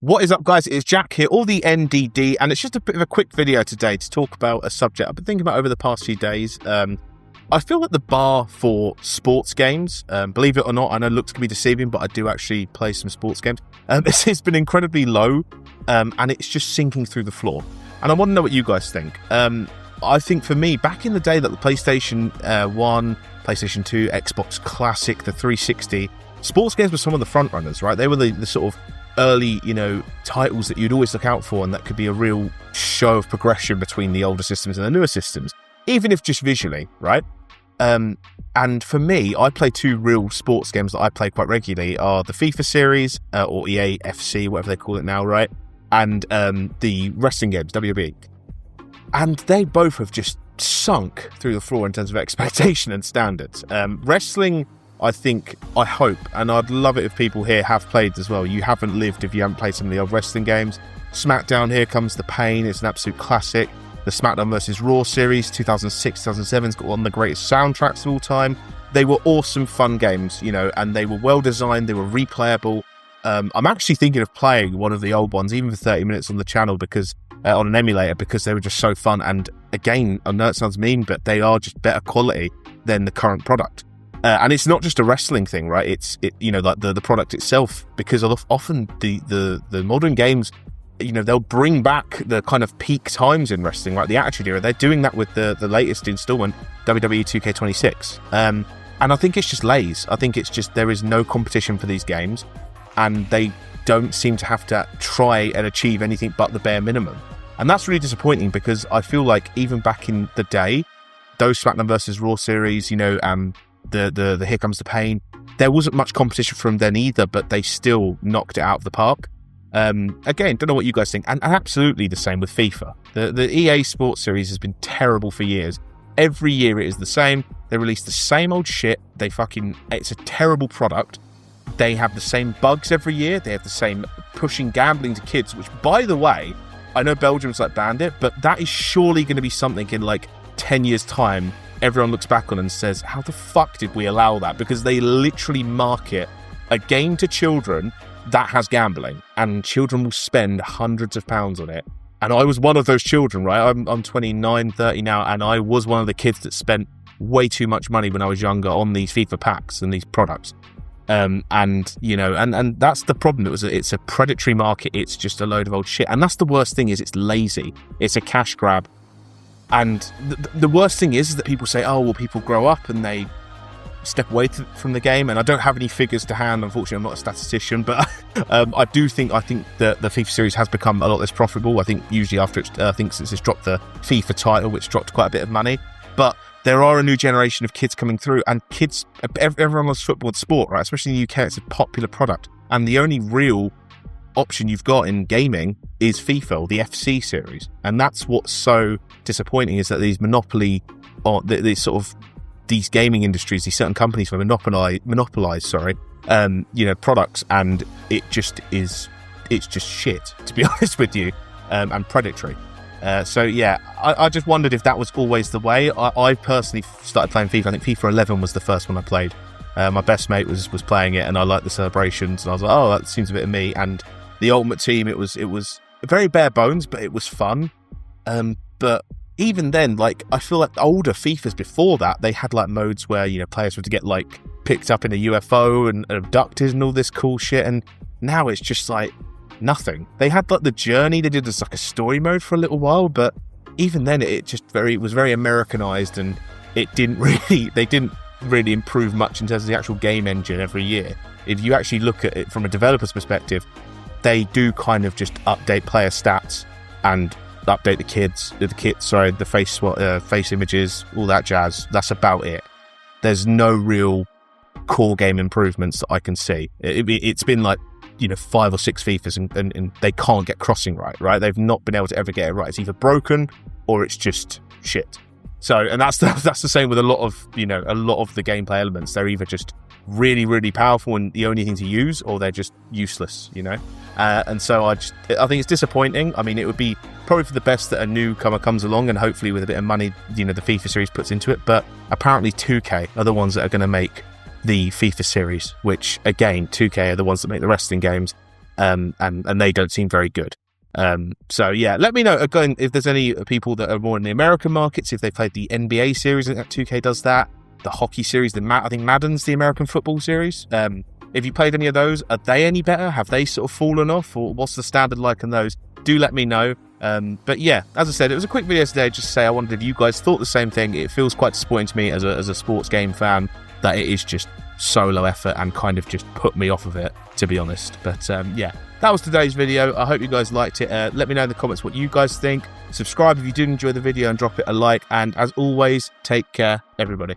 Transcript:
What is up, guys? It's Jack here, all the NDD, and it's just a bit of a quick video today to talk about a subject I've been thinking about over the past few days. I feel like the bar for sports games, believe it or not, I know it looks to be deceiving, but I do actually play some sports games. It's been incredibly low, and it's just sinking through the floor. And I want to know what you guys think. I think for me, back in the day that the PlayStation 1, PlayStation 2, Xbox Classic, the 360, sports games were some of the front runners, right? They were the sort of early, titles that you'd always look out for, and that could be a real show of progression between the older systems and the newer systems, even if just visually, right? And for me, I play two real sports games that I play quite regularly are the FIFA series, or EA FC, whatever they call it now, right? And the wrestling games, WWE. And they both have just sunk through the floor in terms of expectation and standards. Wrestling, I hope, and I'd love it if people here have played as well. You haven't lived if you haven't played some of the old wrestling games. SmackDown, Here Comes the Pain, it's an absolute classic. The SmackDown vs. Raw series, 2006, 2007, has got one of the greatest soundtracks of all time. They were awesome, fun games, and they were well designed, they were replayable. I'm actually thinking of playing one of the old ones, even for 30 minutes on the channel, because on an emulator, because they were just so fun. And again, I know it sounds mean, but they are just better quality than the current product. And it's not just a wrestling thing, right? It's like the product itself, because often the modern games, they'll bring back the kind of peak times in wrestling, right? The Attitude Era. They're doing that with the latest installment, WWE 2K26. And I think it's just lazy. I think it's just there is no competition for these games, and they don't seem to have to try and achieve anything but the bare minimum. And that's really disappointing, because I feel like even back in the day, those SmackDown vs. Raw series, the Here Comes the Pain, there wasn't much competition from then either, but they still knocked it out of the park. Again, don't know what you guys think, and absolutely the same with FIFA. The EA Sports series has been terrible for years. Every year it is the same. They release the same old shit. It's a terrible product. They have the same bugs every year. They have the same pushing gambling to kids, which, by the way, I know Belgium's banned it, but that is surely going to be something in 10 years time everyone looks back on and says, how the fuck did we allow that? Because they literally market a game to children that has gambling, and children will spend hundreds of pounds on it. And I was one of those children, right? I'm 29, 30 now, and I was one of the kids that spent way too much money when I was younger on these FIFA packs and these products. And that's the problem. It's a predatory market. It's just a load of old shit. And that's the worst thing, is it's lazy. It's a cash grab. And the worst thing is that people say, oh, well, people grow up and they step away from the game. And I don't have any figures to hand. Unfortunately, I'm not a statistician, but I think that the FIFA series has become a lot less profitable. I think usually after since it's dropped the FIFA title, which dropped quite a bit of money. But there are a new generation of kids coming through, and everyone loves football and sport, right? Especially in the UK, it's a popular product. And the only real option you've got in gaming is FIFA, or the FC series. And that's what's so disappointing, is that these monopoly, or these gaming industries, these certain companies will monopolize products, and it's just shit, to be honest with you, and predatory. I just wondered if that was always the way. I personally started playing FIFA. I think FIFA 11 was the first one I played. My best mate was playing it, and I liked the celebrations, and I was like, oh, that seems a bit of me. And the Ultimate Team, it was very bare bones, but it was fun. But even then, I feel like older FIFAs before that, they had modes where players were to get picked up in a UFO and abducted and all this cool shit. And now it's just nothing. They had the journey. They did this a story mode for a little while, but even then it was very Americanized, and they didn't really improve much in terms of the actual game engine every year. If you actually look at it from a developer's perspective, they do kind of just update player stats and update the face images, all that jazz. That's about it. There's no real core game improvements that I can see. It's been 5 or 6 FIFAs, and they can't get crossing right? They've not been able to ever get it right. It's either broken or it's just shit. So, and that's the same with a lot of the gameplay elements. They're either just really, really powerful and the only thing to use, or they're just useless, and so I think it's disappointing. I mean, it would be probably for the best that a newcomer comes along, and hopefully with a bit of money, the FIFA series puts into it. But apparently 2K are the ones that are going to make the FIFA series, which again, 2K are the ones that make the wrestling games. and they don't seem very good. So yeah, let me know again if there's any people that are more in the American markets, if they played the NBA series. I think that 2K does that. The hockey series, I think Madden's the American football series. If you played any of those, are they any better? Have they sort of fallen off, or what's the standard like in those? Do let me know. But yeah, as I said, it was a quick video today just to say I wondered if you guys thought the same thing. It feels quite disappointing to me as a sports game fan that it is just so low effort and kind of just put me off of it, to be honest. But yeah, that was today's video. I hope you guys liked it. Let me know in the comments what you guys think. Subscribe if you did enjoy the video and drop it a like. And as always, take care, everybody.